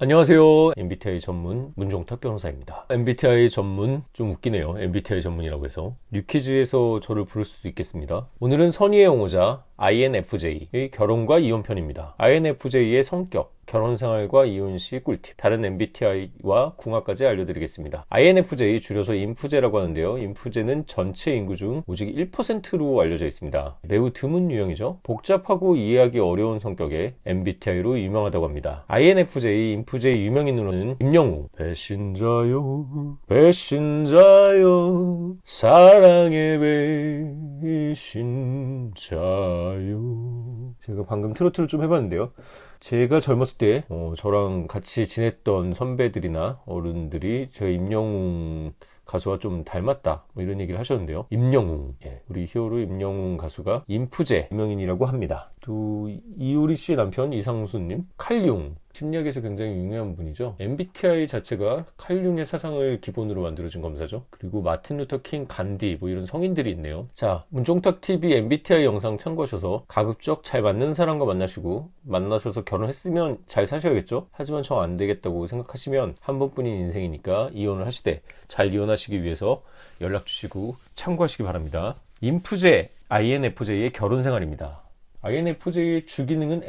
안녕하세요. MBTI 전문 문종탁 변호사입니다. MBTI 전문 좀 웃기네요. MBTI 전문이라고 해서 뉴퀴즈에서 저를 부를 수도 있겠습니다. 오늘은 선의의 용어자 INFJ의 결혼과 이혼 편입니다. INFJ의 성격, 결혼생활과 이혼 시 꿀팁, 다른 MBTI와 궁합까지 알려드리겠습니다. INFJ 줄여서 인프제라고 하는데요. 인프제는 전체 인구 중 오직 1%로 알려져 있습니다. 매우 드문 유형이죠. 복잡하고 이해하기 어려운 성격의 MBTI로 유명하다고 합니다. INFJ, 인프제 유명인으로는 임영웅, 배신자요 배신자요 사랑의 배신자요. 제가 방금 트로트를 좀 해봤는데요. 제가 젊었을 때 저랑 같이 지냈던 선배들이나 어른들이 제 임영웅 가수와 좀 닮았다 뭐 이런 얘기를 하셨는데요. 임영웅, 우리 히어로 임영웅 가수가 인프제 유명인이라고 합니다. 또 이효리 씨의 남편 이상수님, 칼융, 심리학에서 굉장히 유명한 분이죠. MBTI 자체가 칼융의 사상을 기본으로 만들어진 검사죠. 그리고 마틴 루터 킹, 간디 뭐 이런 성인들이 있네요. 자, 문종탁TV MBTI 영상 참고하셔서 가급적 잘 맞는 사람과 만나셔서 결혼했으면 잘 사셔야겠죠. 하지만 저 안 되겠다고 생각하시면 한 번뿐인 인생이니까 이혼을 하시되 잘 이혼하시기 위해서 연락 주시고 참고하시기 바랍니다. 인프제, INFJ의 결혼 생활입니다. INFJ의 주기능은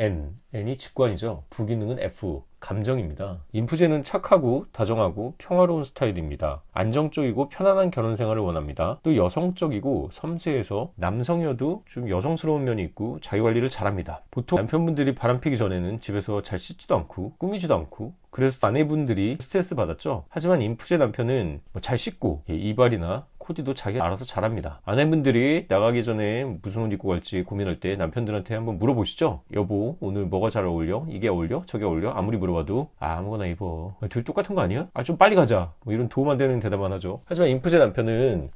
N이 직관이죠. 부기능은 F, 감정입니다. 인프제는 착하고 다정하고 평화로운 스타일입니다. 안정적이고 편안한 결혼 생활을 원합니다. 또 여성적이고 섬세해서 남성이어도 좀 여성스러운 면이 있고 자기관리를 잘합니다. 보통 남편분들이 바람피기 전에는 집에서 잘 씻지도 않고 꾸미지도 않고 그래서 아내분들이 스트레스 받았죠. 하지만 인프제 남편은 잘 씻고 이발이나 코디도 자기 알아서 잘합니다. 아내분들이 나가기 전에 무슨 옷 입고 갈지 고민할 때 남편들한테 한번 물어보시죠. 여보, 오늘 뭐가 잘 어울려? 이게 어울려? 저게 어울려? 아무리 물어봐도 아무거나 입어. 둘 똑같은 거 아니야? 좀 빨리 가자. 뭐 이런 도움 안 되는 대답만 하죠. 하지만 인프제 남편은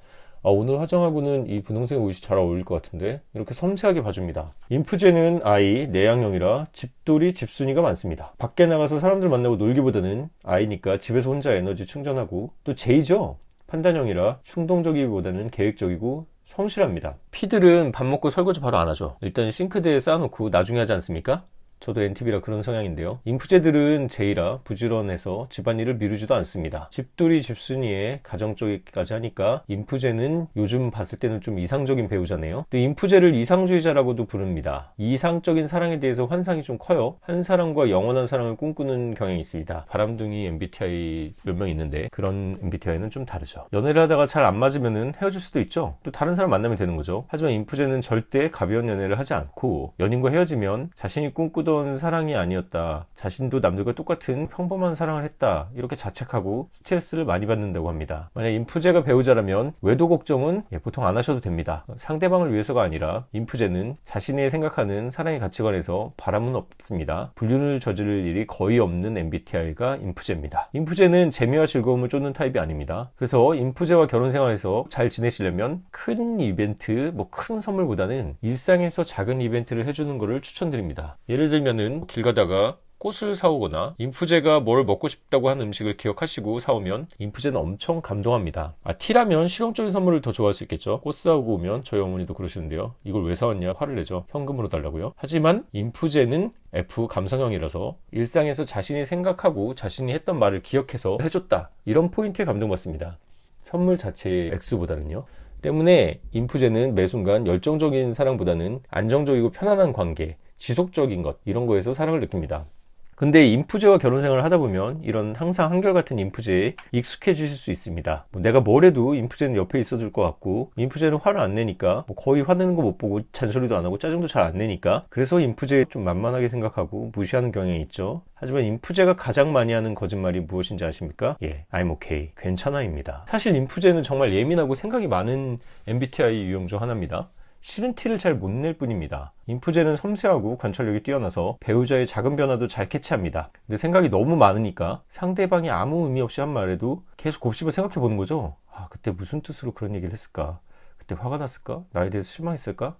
오늘 화장하고는 이 분홍색 옷이 잘 어울릴 것 같은데 이렇게 섬세하게 봐줍니다. 인프제는 I, 내향형이라 집돌이, 집순이가 많습니다. 밖에 나가서 사람들 만나고 놀기보다는 I니까 집에서 혼자 에너지 충전하고 또 J죠. 판단형이라 충동적이기보다는 계획적이고 성실합니다. P들은 밥 먹고 설거지 바로 안 하죠. 일단 싱크대에 쌓아놓고 나중에 하지 않습니까? 저도 NTV라 그런 성향인데요. 인프제들은 J라 부지런해서 집안일을 미루지도 않습니다. 집돌이, 집순이에 가정적이기까지 하니까 인프제는 요즘 봤을 때는 좀 이상적인 배우자네요. 또 인프제를 이상주의자라고도 부릅니다. 이상적인 사랑에 대해서 환상이 좀 커요. 한 사람과 영원한 사랑을 꿈꾸는 경향이 있습니다. 바람둥이 MBTI 몇 명 있는데 그런 MBTI는 좀 다르죠. 연애를 하다가 잘 안 맞으면 헤어질 수도 있죠. 또 다른 사람 만나면 되는 거죠. 하지만 인프제는 절대 가벼운 연애를 하지 않고 연인과 헤어지면 자신이 꿈꾸던 사랑이 아니었다. 자신도 남들과 똑같은 평범한 사랑을 했다. 이렇게 자책하고 스트레스를 많이 받는다고 합니다. 만약 인프제가 배우자라면 외도 걱정은 보통 안 하셔도 됩니다. 상대방을 위해서가 아니라 인프제는 자신이 생각하는 사랑의 가치관에서 바람은 없습니다. 불륜을 저지를 일이 거의 없는 MBTI가 인프제입니다. 인프제는 재미와 즐거움을 쫓는 타입이 아닙니다. 그래서 인프제와 결혼 생활에서 잘 지내시려면 큰 이벤트, 큰 선물보다는 일상에서 작은 이벤트를 해주는 것을 추천드립니다. 예를 들면은 길 가다가 꽃을 사오거나 인프제가 뭘 먹고 싶다고 한 음식을 기억하시고 사오면 인프제는 엄청 감동합니다. T라면 실용적인 선물을 더 좋아할 수 있겠죠. 꽃 사오고 오면 저희 어머니도 그러시는데요. 이걸 왜 사왔냐 화를 내죠. 현금으로 달라고요. 하지만 인프제는 F 감성형이라서 일상에서 자신이 생각하고 자신이 했던 말을 기억해서 해줬다. 이런 포인트에 감동받습니다. 선물 자체의 액수보다는요. 때문에 인프제는 매 순간 열정적인 사랑보다는 안정적이고 편안한 관계, 지속적인 것 이런 거에서 사랑을 느낍니다. 근데 인프제와 결혼 생활을 하다 보면 이런 항상 한결같은 인프제에 익숙해지실 수 있습니다. 내가 뭘 해도 인프제는 옆에 있어줄 것 같고 인프제는 화를 안 내니까 거의 화내는 거 못 보고 잔소리도 안 하고 짜증도 잘 안 내니까 그래서 인프제 좀 만만하게 생각하고 무시하는 경향이 있죠. 하지만 인프제가 가장 많이 하는 거짓말이 무엇인지 아십니까? I'm okay. 괜찮아입니다. 사실 인프제는 정말 예민하고 생각이 많은 MBTI 유형 중 하나입니다. 싫은 티를 잘 못 낼 뿐입니다. 인프제는 섬세하고 관찰력이 뛰어나서 배우자의 작은 변화도 잘 캐치합니다. 근데 생각이 너무 많으니까 상대방이 아무 의미 없이 한 말에도 계속 곱씹어 생각해 보는 거죠. 그때 무슨 뜻으로 그런 얘기를 했을까? 그때 화가 났을까? 나에 대해서 실망했을까?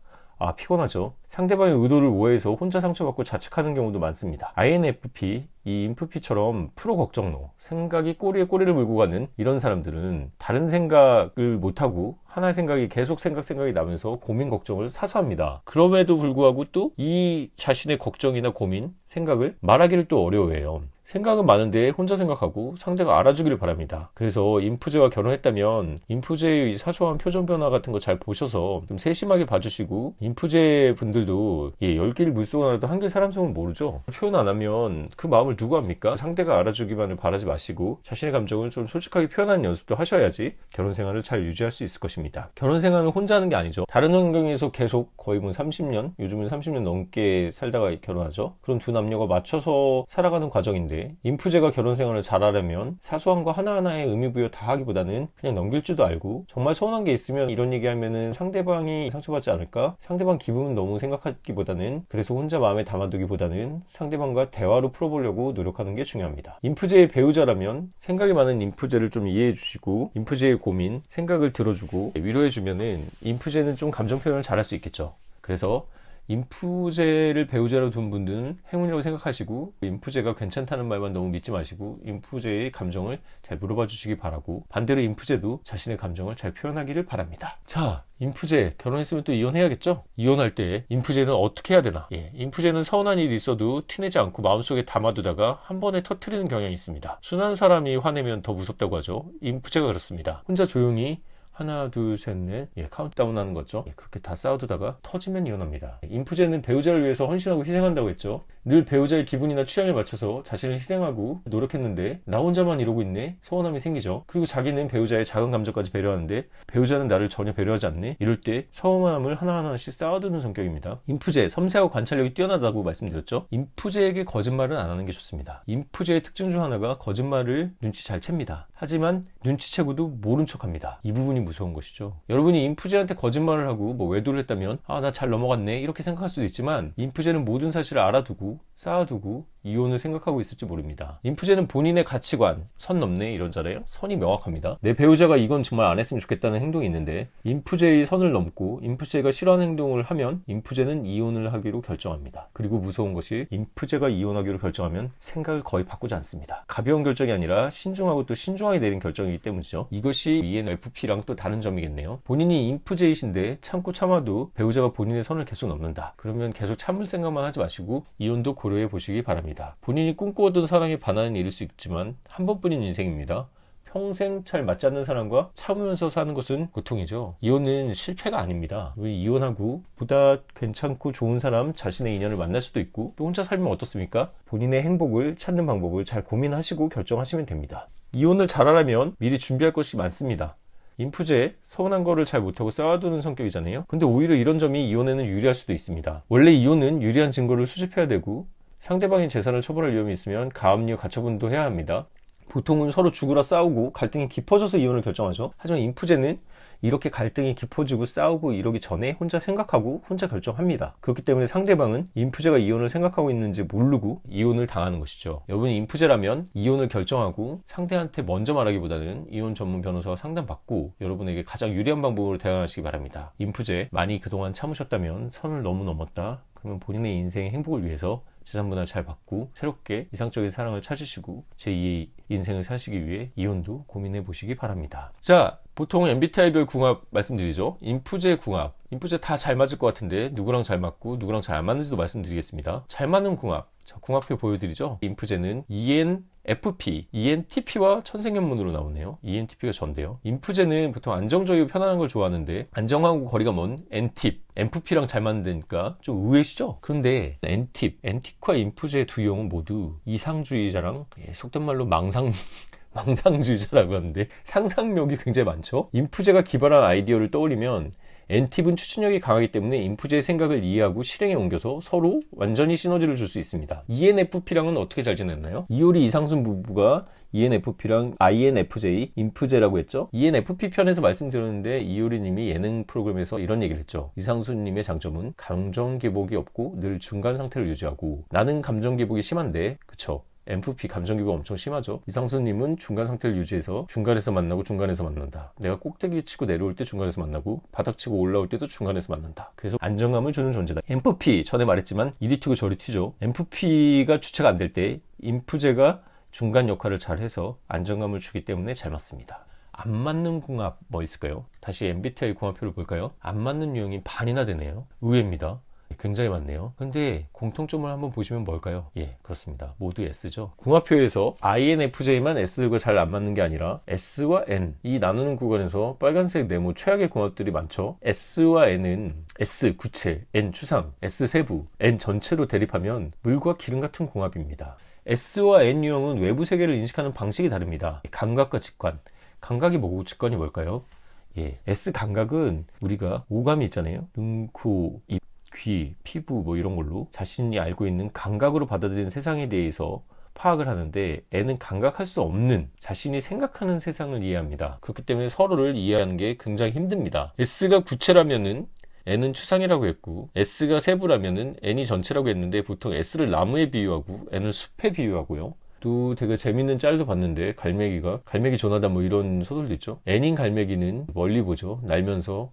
피곤하죠. 상대방의 의도를 오해해서 혼자 상처받고 자책하는 경우도 많습니다. INFP, 이 인프피처럼 프로 걱정노, 생각이 꼬리에 꼬리를 물고 가는 이런 사람들은 다른 생각을 못하고 하나의 생각이 계속 생각이 나면서 고민 걱정을 사서 합니다. 그럼에도 불구하고 또 이 자신의 걱정이나 고민, 생각을 말하기를 또 어려워해요. 생각은 많은데 혼자 생각하고 상대가 알아주기를 바랍니다. 그래서 인프제와 결혼했다면 인프제의 사소한 표정 변화 같은 거 잘 보셔서 좀 세심하게 봐주시고, 인프제 분들도 10길 물속은 알아도 한길 사람 속은 모르죠. 표현 안 하면 그 마음을 누가 합니까? 상대가 알아주기만을 바라지 마시고 자신의 감정을 좀 솔직하게 표현하는 연습도 하셔야지 결혼 생활을 잘 유지할 수 있을 것입니다. 결혼 생활은 혼자 하는 게 아니죠. 다른 환경에서 계속 거의 30년, 요즘은 30년 넘게 살다가 결혼하죠. 그런 두 남녀가 맞춰서 살아가는 과정인데, 인프제가 결혼 생활을 잘하려면 사소한 거 하나하나에 의미 부여 다 하기보다는 그냥 넘길 줄도 알고, 정말 서운한 게 있으면 이런 얘기하면은 상대방이 상처받지 않을까? 상대방 기분은 너무 생각하기보다는, 그래서 혼자 마음에 담아두기보다는 상대방과 대화로 풀어보려고 노력하는 게 중요합니다. 인프제의 배우자라면 생각이 많은 인프제를 좀 이해해 주시고, 인프제의 고민, 생각을 들어주고 위로해 주면은 인프제는 좀 감정 표현을 잘할 수 있겠죠. 그래서 인프제를 배우자로 둔 분들은 행운이라고 생각하시고, 인프제가 괜찮다는 말만 너무 믿지 마시고 인프제의 감정을 잘 물어봐 주시기 바라고, 반대로 인프제도 자신의 감정을 잘 표현하기를 바랍니다. 자, 인프제 결혼했으면 또 이혼해야겠죠? 이혼할 때 인프제는 어떻게 해야 되나? 인프제는 서운한 일이 있어도 티내지 않고 마음속에 담아두다가 한 번에 터뜨리는 경향이 있습니다. 순한 사람이 화내면 더 무섭다고 하죠. 인프제가 그렇습니다. 혼자 조용히 하나, 둘, 셋, 넷, 카운트다운 하는 거죠. 그렇게 다 쌓아두다가 터지면 이혼합니다. 인프제는 배우자를 위해서 헌신하고 희생한다고 했죠. 늘 배우자의 기분이나 취향에 맞춰서 자신을 희생하고 노력했는데 나 혼자만 이러고 있네? 서운함이 생기죠. 그리고 자기는 배우자의 작은 감정까지 배려하는데 배우자는 나를 전혀 배려하지 않네? 이럴 때 서운함을 하나하나씩 쌓아두는 성격입니다. 인프제, 섬세하고 관찰력이 뛰어나다고 말씀드렸죠. 인프제에게 거짓말은 안 하는 게 좋습니다. 인프제의 특징 중 하나가 거짓말을 눈치 잘 챕니다. 하지만 눈치채고도 모른 척합니다. 이 부분이 무서운 것이죠. 여러분이 인프제한테 거짓말을 하고 외도를 했다면 나 잘 넘어갔네 이렇게 생각할 수도 있지만, 인프제는 모든 사실을 알아두고 쌓아두고 이혼을 생각하고 있을지 모릅니다. 인프제는 본인의 가치관, 선 넘네 이러잖아요. 선이 명확합니다. 내 배우자가 이건 정말 안 했으면 좋겠다는 행동이 있는데 인프제의 선을 넘고 인프제가 싫어하는 행동을 하면 인프제는 이혼을 하기로 결정합니다. 그리고 무서운 것이, 인프제가 이혼하기로 결정하면 생각을 거의 바꾸지 않습니다. 가벼운 결정이 아니라 신중하고 또 신중하게 내린 결정이기 때문이죠. 이것이 ENFP랑 또 다른 점이겠네요. 본인이 인프제이신데 참고 참아도 배우자가 본인의 선을 계속 넘는다. 그러면 계속 참을 생각만 하지 마시고 이혼도 고려해 보시기 바랍니다. 본인이 꿈꾸었던 사랑에 반하는 일일 수 있지만 한 번뿐인 인생입니다. 평생 잘 맞지 않는 사람과 참으면서 사는 것은 고통이죠. 이혼은 실패가 아닙니다. 이혼하고 보다 괜찮고 좋은 사람, 자신의 인연을 만날 수도 있고, 또 혼자 살면 어떻습니까? 본인의 행복을 찾는 방법을 잘 고민하시고 결정하시면 됩니다. 이혼을 잘하려면 미리 준비할 것이 많습니다. 인프제, 서운한 거를 잘 못하고 쌓아두는 성격이잖아요. 근데 오히려 이런 점이 이혼에는 유리할 수도 있습니다. 원래 이혼은 유리한 증거를 수집해야 되고, 상대방의 재산을 처벌할 위험이 있으면 가압류 가처분도 해야 합니다. 보통은 서로 죽으라 싸우고 갈등이 깊어져서 이혼을 결정하죠. 하지만 인프제는 이렇게 갈등이 깊어지고 싸우고 이러기 전에 혼자 생각하고 혼자 결정합니다. 그렇기 때문에 상대방은 인프제가 이혼을 생각하고 있는지 모르고 이혼을 당하는 것이죠. 여러분이 인프제라면 이혼을 결정하고 상대한테 먼저 말하기보다는 이혼 전문 변호사와 상담받고 여러분에게 가장 유리한 방법으로 대응하시기 바랍니다. 인프제, 많이 그동안 참으셨다면 선을 너무 넘었다. 그러면 본인의 인생의 행복을 위해서 재산 분할 잘 받고 새롭게 이상적인 사랑을 찾으시고 제2의 인생을 사시기 위해 이혼도 고민해 보시기 바랍니다. 자, 보통 MBTI별 궁합 말씀드리죠. 인프제 궁합, 인프제 다 잘 맞을 것 같은데 누구랑 잘 맞고 누구랑 잘 안 맞는지도 말씀드리겠습니다. 잘 맞는 궁합, 자, 궁합표 보여드리죠. 인프제는 ENFP, ENTP와 천생연분으로 나오네요. ENTP가 전데요. 인프제는 보통 안정적이고 편안한 걸 좋아하는데 안정하고 거리가 먼 NTIP, NFP랑 잘 맞는다니까 좀 의외시죠? 그런데 NTIP과 인프제 두 형은 모두 이상주의자랑 속된 말로 망상주의자라고 하는데 상상력이 굉장히 많죠? 인프제가 기발한 아이디어를 떠올리면 NTIP은 추진력이 강하기 때문에 인프제의 생각을 이해하고 실행에 옮겨서 서로 완전히 시너지를 줄 수 있습니다. ENFP랑은 어떻게 잘 지냈나요? 이효리 이상순 부부가 ENFP랑 INFJ, 인프제라고 했죠. ENFP 편에서 말씀드렸는데 이효리님이 예능 프로그램에서 이런 얘기를 했죠. 이상순님의 장점은 감정 기복이 없고 늘 중간 상태를 유지하고, 나는 감정 기복이 심한데, 그쵸? NFP 감정 기복 엄청 심하죠. 이상수님은 중간 상태를 유지해서 중간에서 만나고 중간에서 만난다. 내가 꼭대기 치고 내려올 때 중간에서 만나고 바닥 치고 올라올 때도 중간에서 만난다. 그래서 안정감을 주는 존재다. NFP 전에 말했지만 이리 튀고 저리 튀죠. NFP가 주체가 안 될 때 인프제가 중간 역할을 잘 해서 안정감을 주기 때문에 잘 맞습니다. 안 맞는 궁합 뭐 있을까요? 다시 MBTI 궁합표를 볼까요? 안 맞는 유형이 반이나 되네요. 의외입니다. 굉장히 많네요. 근데 공통점을 한번 보시면 뭘까요? 예, 그렇습니다. 모두 S죠. 궁합표에서 INFJ만 S들과 잘 안 맞는 게 아니라 S와 N 이 나누는 구간에서 빨간색 네모 최악의 궁합들이 많죠. S와 N은 S 구체, N 추상, S 세부, N 전체로 대립하면 물과 기름 같은 궁합입니다. S와 N 유형은 외부 세계를 인식하는 방식이 다릅니다. 감각과 직관. 감각이 뭐고 직관이 뭘까요? 예, S 감각은 우리가 오감이 있잖아요. 눈, 코, 입, 귀, 피부 뭐 이런 걸로 자신이 알고 있는 감각으로 받아들이는 세상에 대해서 파악을 하는데 N은 감각할 수 없는 자신이 생각하는 세상을 이해합니다. 그렇기 때문에 서로를 이해하는 게 굉장히 힘듭니다. S가 구체라면은 N은 추상이라고 했고 S가 세부라면은 N이 전체라고 했는데 보통 S를 나무에 비유하고 N을 숲에 비유하고요. 또 되게 재밌는 짤도 봤는데 갈매기 조나단 뭐 이런 소설도 있죠. N인 갈매기는 멀리 보죠. 날면서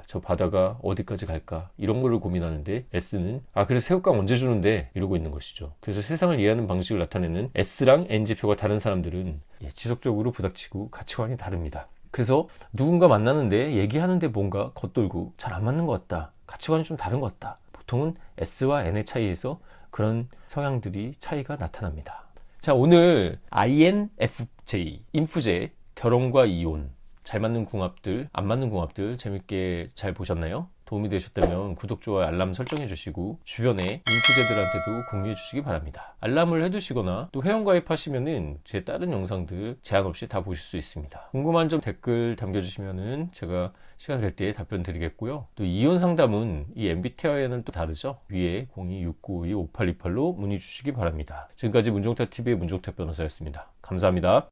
저 바다가 어디까지 갈까 이런 거를 고민하는데 S는 그래서 새우깡 언제 주는데 이러고 있는 것이죠. 그래서 세상을 이해하는 방식을 나타내는 S랑 N 지표가 다른 사람들은 지속적으로 부닥치고 가치관이 다릅니다. 그래서 누군가 만나는데 얘기하는데 뭔가 겉돌고 잘 안 맞는 것 같다. 가치관이 좀 다른 것 같다. 보통은 S와 N의 차이에서 그런 성향들이 차이가 나타납니다. 자, 오늘 INFJ, 인프제, 결혼과 이혼, 잘 맞는 궁합들, 안 맞는 궁합들 재밌게 잘 보셨나요? 도움이 되셨다면 구독, 좋아요, 알람 설정해 주시고 주변에 인프제들한테도 공유해 주시기 바랍니다. 알람을 해두시거나 또 회원가입하시면은 제 다른 영상들 제한 없이 다 보실 수 있습니다. 궁금한 점 댓글 남겨주시면은 제가 시간 될 때 답변 드리겠고요. 또 이혼 상담은 이 MBTI와는 또 다르죠. 위에 0269525828로 문의 주시기 바랍니다. 지금까지 문종탁TV의 문종탁 변호사였습니다. 감사합니다.